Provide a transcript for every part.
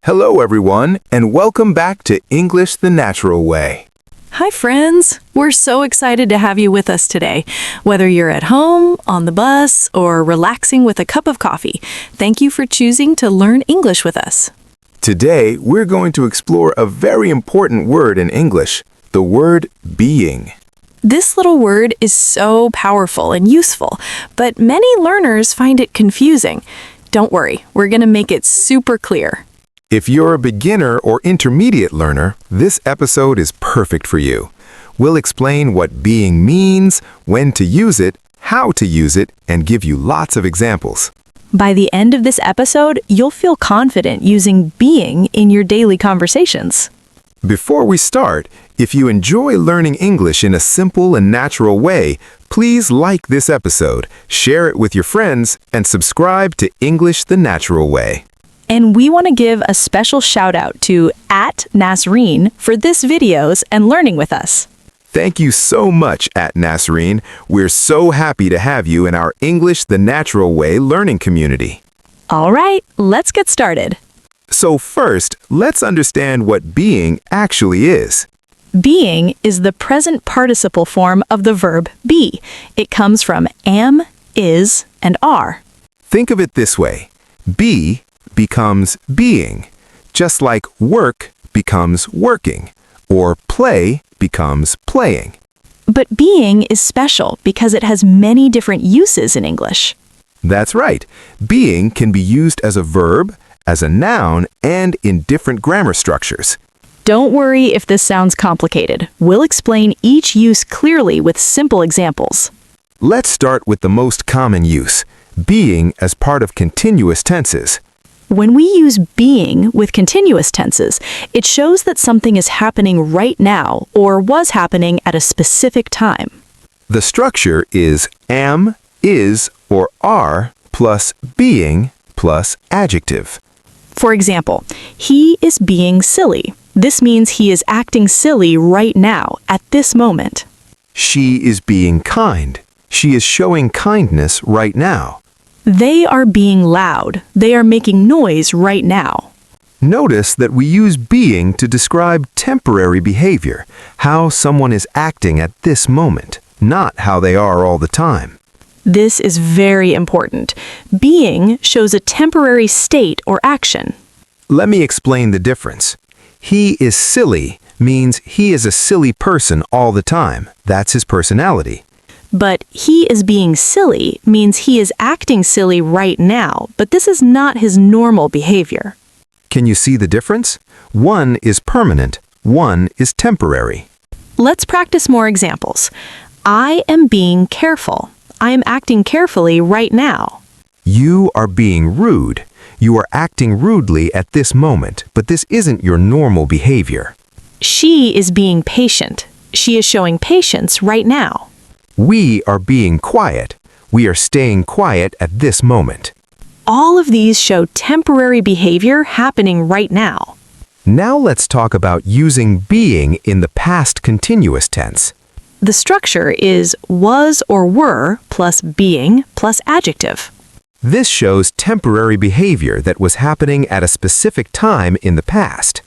Hello everyone, and welcome back to English the Natural Way. Hi friends! We're so excited to have you with us today. Whether you're at home, on the bus, or relaxing with a cup of coffee, thank you for choosing to learn English with us. Today, we're going to explore a very important word in English, the word being. This little word is so powerful and useful, but many learners find it confusing. Don't worry, we're going to make it super clear. If you're a beginner or intermediate learner, this episode is perfect for you. We'll explain what being means, when to use it, how to use it, and give you lots of examples. By the end of this episode, you'll feel confident using being in your daily conversations. Before we start, if you enjoy learning English in a simple and natural way, please like this episode, share it with your friends, and subscribe to English the Natural Way. And we want to give a special shout out to @Nasreen for this videos and learning with us. Thank you so much, @Nasreen. We're so happy to have you in our English the Natural Way learning community. All right, let's get started. So first, let's understand what being actually is. Being is the present participle form of the verb be. It comes from am, is, and are. Think of it this way. Be becomes being, just like work becomes working, or play becomes playing. But being is special because it has many different uses in English. That's right. Being can be used as a verb, as a noun, and in different grammar structures. Don't worry if this sounds complicated. We'll explain each use clearly with simple examples. Let's start with the most common use, being as part of continuous tenses. When we use being with continuous tenses, it shows that something is happening right now or was happening at a specific time. The structure is am, is, or are plus being plus adjective. For example, he is being silly. This means he is acting silly right now, at this moment. She is being kind. She is showing kindness right now. They are being loud. They are making noise right now. Notice that we use being to describe temporary behavior, how someone is acting at this moment, not how they are all the time. This is very important. Being shows a temporary state or action. Let me explain the difference. He is silly means he is a silly person all the time. That's his personality. But he is being silly means he is acting silly right now, but this is not his normal behavior. Can you see the difference? One is permanent, one is temporary. Let's practice more examples. I am being careful. I am acting carefully right now. You are being rude. You are acting rudely at this moment, but this isn't your normal behavior. She is being patient. She is showing patience right now. We are being quiet. We are staying quiet at this moment. All of these show temporary behavior happening right now. Now let's talk about using being in the past continuous tense. The structure is was or were plus being plus adjective. This shows temporary behavior that was happening at a specific time in the past.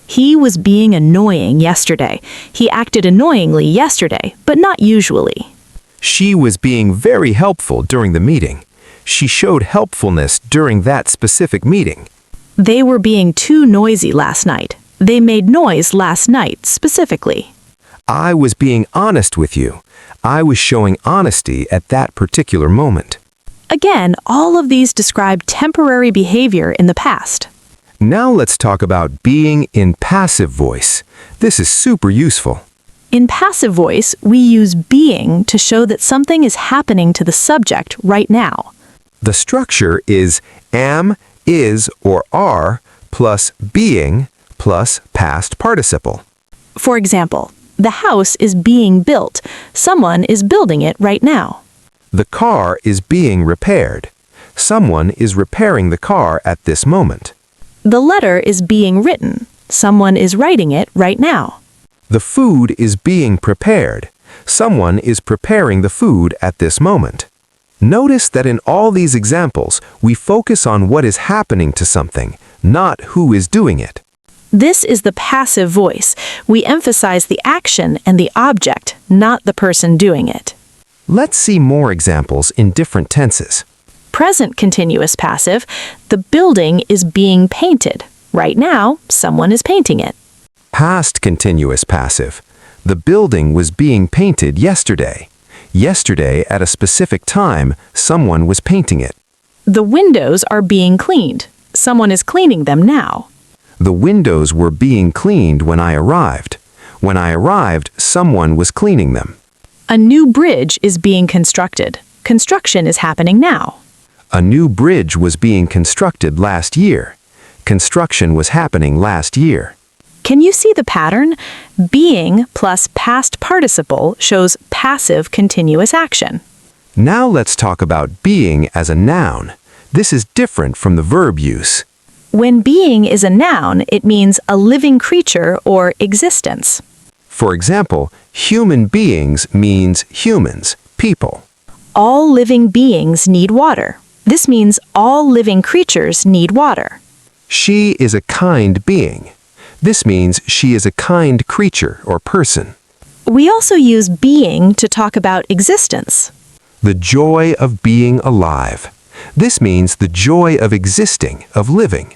He was being annoying yesterday. He acted annoyingly yesterday, but not usually. She was being very helpful during the meeting. She showed helpfulness during that specific meeting. They were being too noisy last night. They made noise last night, specifically. I was being honest with you. I was showing honesty at that particular moment. Again, all of these describe temporary behavior in the past. Now let's talk about being in passive voice. This is super useful. In passive voice, we use being to show that something is happening to the subject right now. The structure is am, is, or are plus being plus past participle. For example, the house is being built. Someone is building it right now. The car is being repaired. Someone is repairing the car at this moment. The letter is being written. Someone is writing it right now. The food is being prepared. Someone is preparing the food at this moment. Notice that in all these examples, we focus on what is happening to something, not who is doing it. This is the passive voice. We emphasize the action and the object, not the person doing it. Let's see more examples in different tenses. Present continuous passive. The building is being painted. Right now, someone is painting it. Past continuous passive. The building was being painted yesterday. Yesterday, at a specific time, someone was painting it. The windows are being cleaned. Someone is cleaning them now. The windows were being cleaned when I arrived. When I arrived, someone was cleaning them. A new bridge is being constructed. Construction is happening now. A new bridge was being constructed last year. Construction was happening last year. Can you see the pattern? Being plus past participle shows passive continuous action. Now let's talk about being as a noun. This is different from the verb use. When being is a noun, it means a living creature or existence. For example, human beings means humans, people. All living beings need water. This means all living creatures need water. She is a kind being. This means she is a kind creature or person. We also use being to talk about existence. The joy of being alive. This means the joy of existing, of living.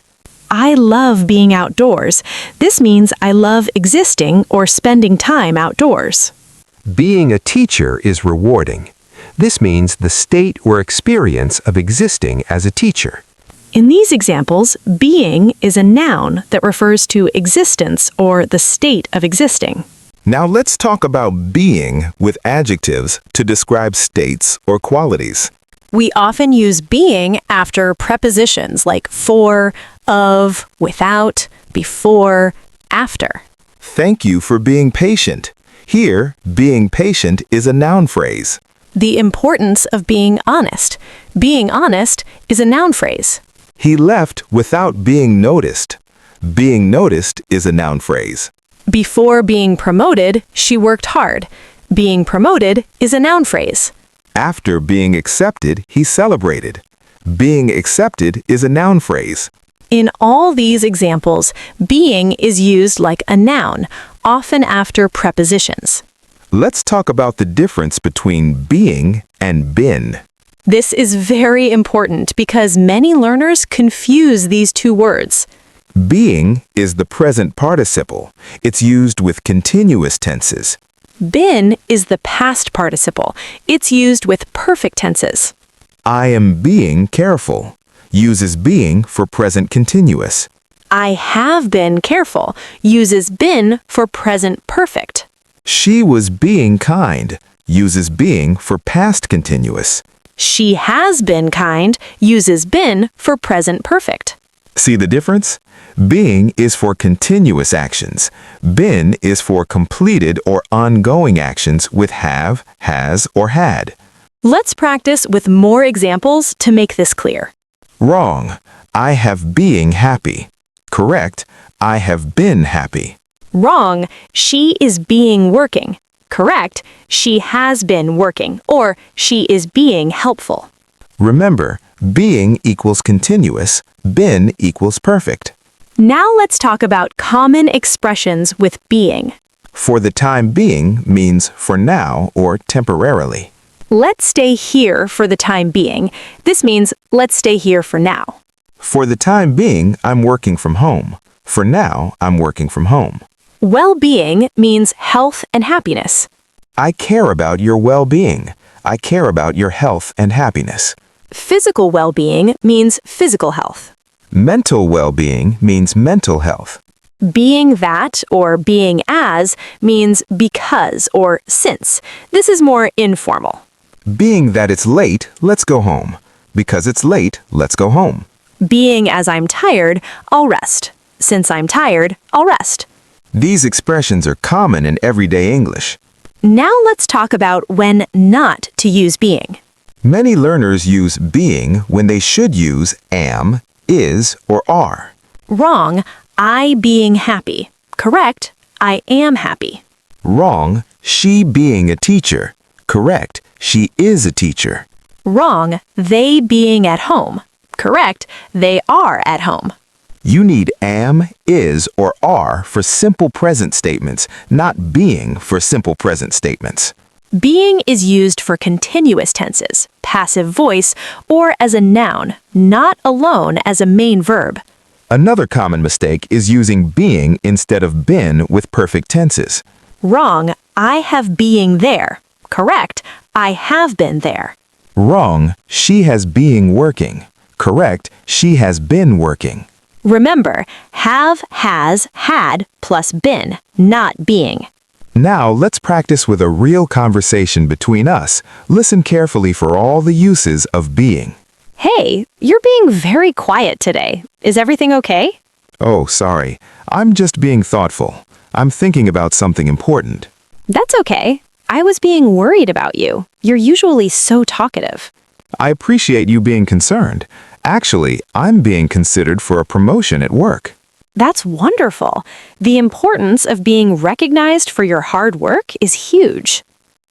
I love being outdoors. This means I love existing or spending time outdoors. Being a teacher is rewarding. This means the state or experience of existing as a teacher. In these examples, being is a noun that refers to existence or the state of existing. Now let's talk about being with adjectives to describe states or qualities. We often use being after prepositions like for, of, without, before, after. Thank you for being patient. Here, being patient is a noun phrase. The importance of being honest. Being honest is a noun phrase. He left without being noticed. Being noticed is a noun phrase. Before being promoted, she worked hard. Being promoted is a noun phrase. After being accepted, he celebrated. Being accepted is a noun phrase. In all these examples, being is used like a noun, often after prepositions. Let's talk about the difference between being and been. This is very important because many learners confuse these two words. Being is the present participle. It's used with continuous tenses. Been is the past participle. It's used with perfect tenses. I am being careful uses being for present continuous. I have been careful uses been for present perfect. She was being kind uses being for past continuous. She has been kind uses been for present perfect. See the difference? Being is for continuous actions. Been is for completed or ongoing actions with have, has, or had. Let's practice with more examples to make this clear. Wrong. I have being happy. Correct. I have been happy. Wrong. She is being working. Correct. She has been working, or she is being helpful. Remember, being equals continuous, been equals perfect. Now let's talk about common expressions with being. For the time being means for now or temporarily. Let's stay here for the time being. This means let's stay here for now. For the time being, I'm working from home. For now, I'm working from home. Well-being means health and happiness. I care about your well-being. I care about your health and happiness. Physical well-being means physical health. Mental well-being means mental health. Being that or being as means because or since. This is more informal. Being that it's late, let's go home. Because it's late, let's go home. Being as I'm tired, I'll rest. Since I'm tired, I'll rest. These expressions are common in everyday English. Now let's talk about when not to use being. Many learners use being when they should use am, is, or are. Wrong. I being happy. Correct. I am happy. Wrong. She being a teacher. Correct. She is a teacher. Wrong. They being at home. Correct. They are at home. You need am, is, or are for simple present statements, not being for simple present statements. Being is used for continuous tenses, passive voice, or as a noun, not alone as a main verb. Another common mistake is using being instead of been with perfect tenses. Wrong, I have being there. Correct, I have been there. Wrong, she has being working. Correct, she has been working. Remember, have, has, had plus been, not being. Now let's practice with a real conversation between us. Listen carefully for all the uses of being. Hey, you're being very quiet today. Is everything okay? Oh, sorry. I'm just being thoughtful. I'm thinking about something important. That's okay. I was being worried about you. You're usually so talkative. I appreciate you being concerned. Actually, I'm being considered for a promotion at work. That's wonderful. The importance of being recognized for your hard work is huge.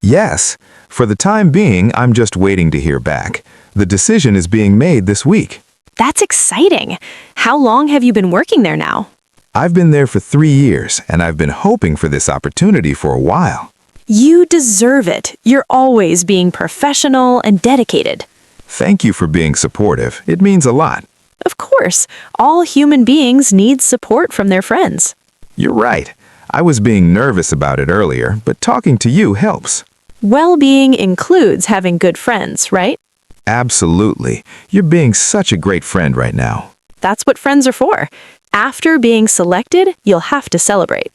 Yes, for the time being, I'm just waiting to hear back. The decision is being made this week. That's exciting. How long have you been working there now? I've been there for 3 years, and I've been hoping for this opportunity for a while. You deserve it. You're always being professional and dedicated. Thank you for being supportive. It means a lot. Of course, all human beings need support from their friends. You're right. I was being nervous about it earlier, but talking to you helps. Well-being includes having good friends, right? Absolutely. You're being such a great friend right now. That's what friends are for. After being selected, you'll have to celebrate.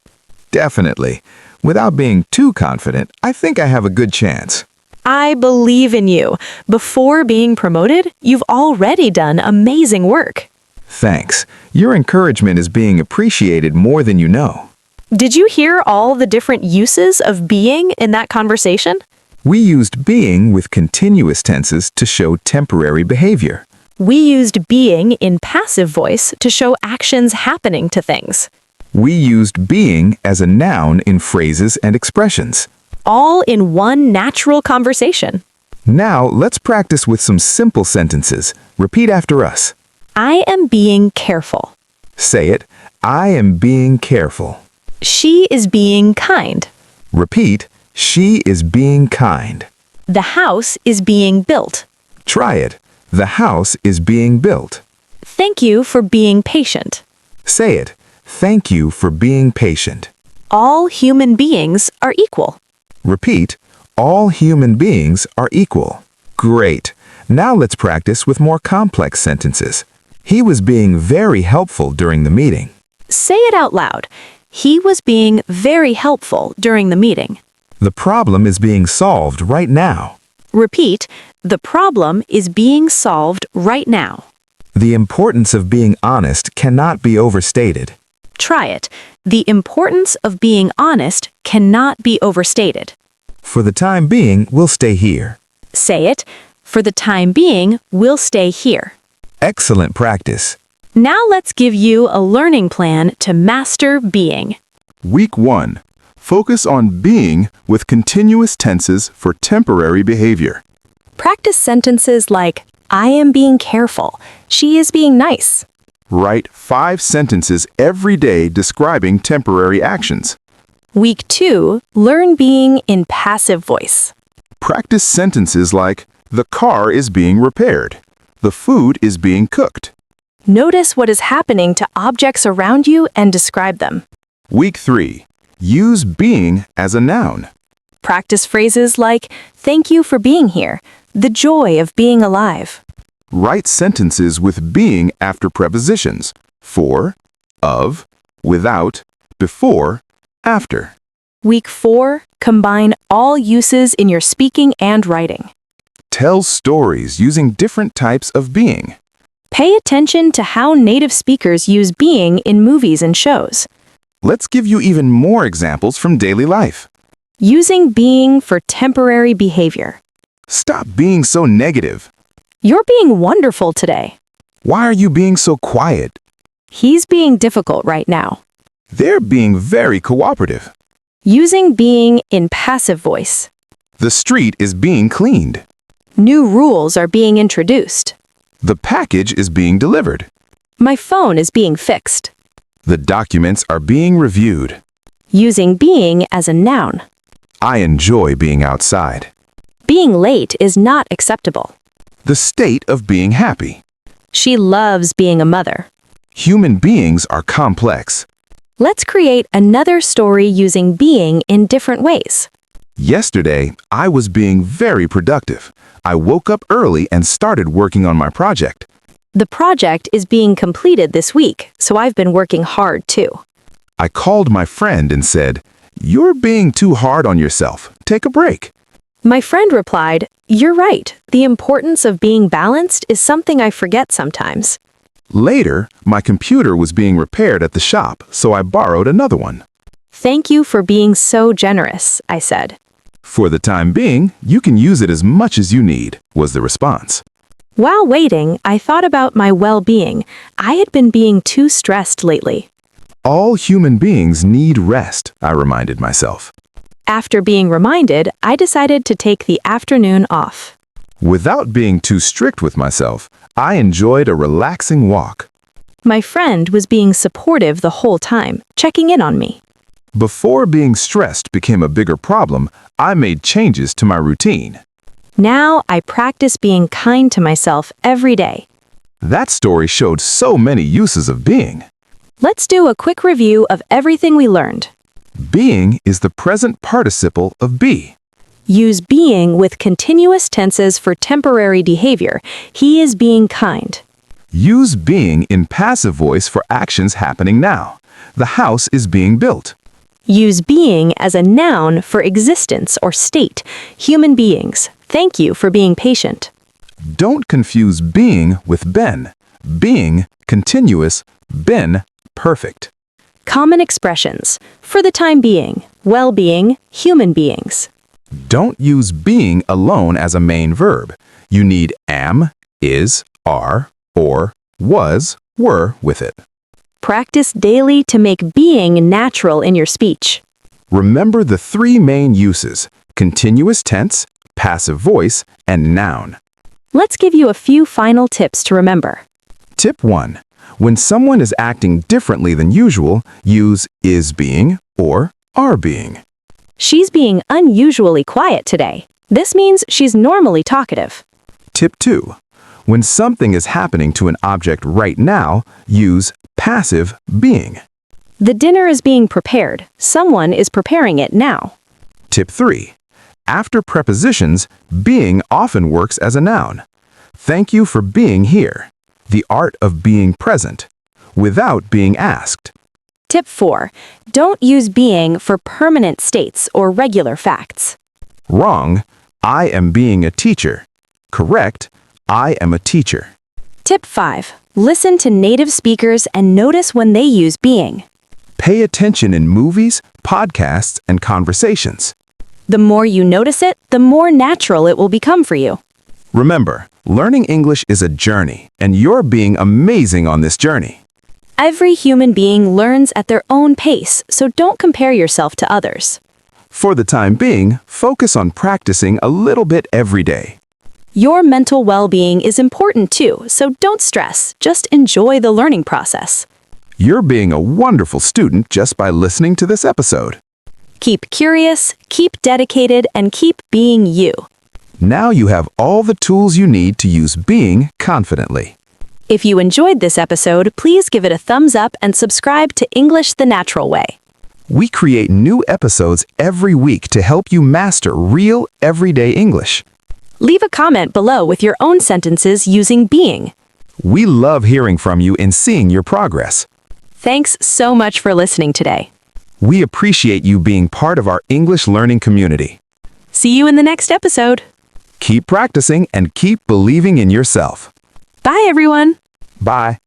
Definitely. Without being too confident, I think I have a good chance. I believe in you. Before being promoted, you've already done amazing work. Thanks. Your encouragement is being appreciated more than you know. Did you hear all the different uses of being in that conversation? We used being with continuous tenses to show temporary behavior. We used being in passive voice to show actions happening to things. We used being as a noun in phrases and expressions. All in one natural conversation. Now, let's practice with some simple sentences. Repeat after us. I am being careful. Say it. I am being careful. She is being kind. Repeat. She is being kind. The house is being built. Try it. The house is being built. Thank you for being patient. Say it. Thank you for being patient. All human beings are equal. Repeat. All human beings are equal. Great. Now let's practice with more complex sentences. He was being very helpful during the meeting. Say it out loud. He was being very helpful during the meeting. The problem is being solved right now. Repeat, the problem is being solved right now. The importance of being honest cannot be overstated. Try it. The importance of being honest cannot be overstated. For the time being, we'll stay here. Say it. For the time being, we'll stay here. Excellent practice. Now let's give you a learning plan to master being. Week 1. Focus on being with continuous tenses for temporary behavior. Practice sentences like, I am being careful. She is being nice. Write 5 sentences every day describing temporary actions. Week 2, learn being in passive voice. Practice sentences like, the car is being repaired. The food is being cooked. Notice what is happening to objects around you and describe them. Week 3. Use being as a noun. Practice phrases like, thank you for being here. The joy of being alive. Write sentences with being after prepositions. For, of, without, before, after. Week 4, combine all uses in your speaking and writing. Tell stories using different types of being. Pay attention to how native speakers use being in movies and shows. Let's give you even more examples from daily life. Using being for temporary behavior. Stop being so negative. You're being wonderful today. Why are you being so quiet? He's being difficult right now. They're being very cooperative. Using being in passive voice. The street is being cleaned. New rules are being introduced. The package is being delivered. My phone is being fixed. The documents are being reviewed. Using being as a noun. I enjoy being outside. Being late is not acceptable. The state of being happy. She loves being a mother. Human beings are complex. Let's create another story using being in different ways. Yesterday, I was being very productive. I woke up early and started working on my project. The project is being completed this week, so I've been working hard too. I called my friend and said, "You're being too hard on yourself. Take a break." My friend replied, "You're right. The importance of being balanced is something I forget sometimes." Later, my computer was being repaired at the shop, so I borrowed another one. Thank you for being so generous, I said. For the time being, you can use it as much as you need, was the response. While waiting, I thought about my well-being. I had been being too stressed lately. All human beings need rest, I reminded myself. After being reminded, I decided to take the afternoon off. Without being too strict with myself, I enjoyed a relaxing walk. My friend was being supportive the whole time, checking in on me. Before being stressed became a bigger problem, I made changes to my routine. Now I practice being kind to myself every day. That story showed so many uses of being. Let's do a quick review of everything we learned. Being is the present participle of be. Use being with continuous tenses for temporary behavior. He is being kind. Use being in passive voice for actions happening now. The house is being built. Use being as a noun for existence or state. Human beings. Thank you for being patient. Don't confuse being with been. Being, continuous, been, perfect. Common expressions. For the time being. Well-being. Human beings. Don't use being alone as a main verb. You need am, is, are, or, was, were with it. Practice daily to make being natural in your speech. Remember the three main uses: continuous tense, passive voice, and noun. Let's give you a few final tips to remember. Tip 1. When someone is acting differently than usual, use is being or are being. She's being unusually quiet today. This means she's normally talkative. Tip 2. When something is happening to an object right now, use passive being. The dinner is being prepared. Someone is preparing it now. Tip 3. After prepositions, being often works as a noun. Thank you for being here. The art of being present, without being asked. Tip 4. Don't use being for permanent states or regular facts. Wrong. I am being a teacher. Correct. I am a teacher. Tip 5. Listen to native speakers and notice when they use being. Pay attention in movies, podcasts, and conversations. The more you notice it, the more natural it will become for you. Remember, learning English is a journey, and you're being amazing on this journey. Every human being learns at their own pace, so don't compare yourself to others. For the time being, focus on practicing a little bit every day. Your mental well-being is important too, so don't stress. Just enjoy the learning process. You're being a wonderful student just by listening to this episode. Keep curious, keep dedicated, and keep being you. Now you have all the tools you need to use being confidently. If you enjoyed this episode, please give it a thumbs up and subscribe to English the Natural Way. We create new episodes every week to help you master real, everyday English. Leave a comment below with your own sentences using being. We love hearing from you and seeing your progress. Thanks so much for listening today. We appreciate you being part of our English learning community. See you in the next episode. Keep practicing and keep believing in yourself. Bye, everyone. Bye.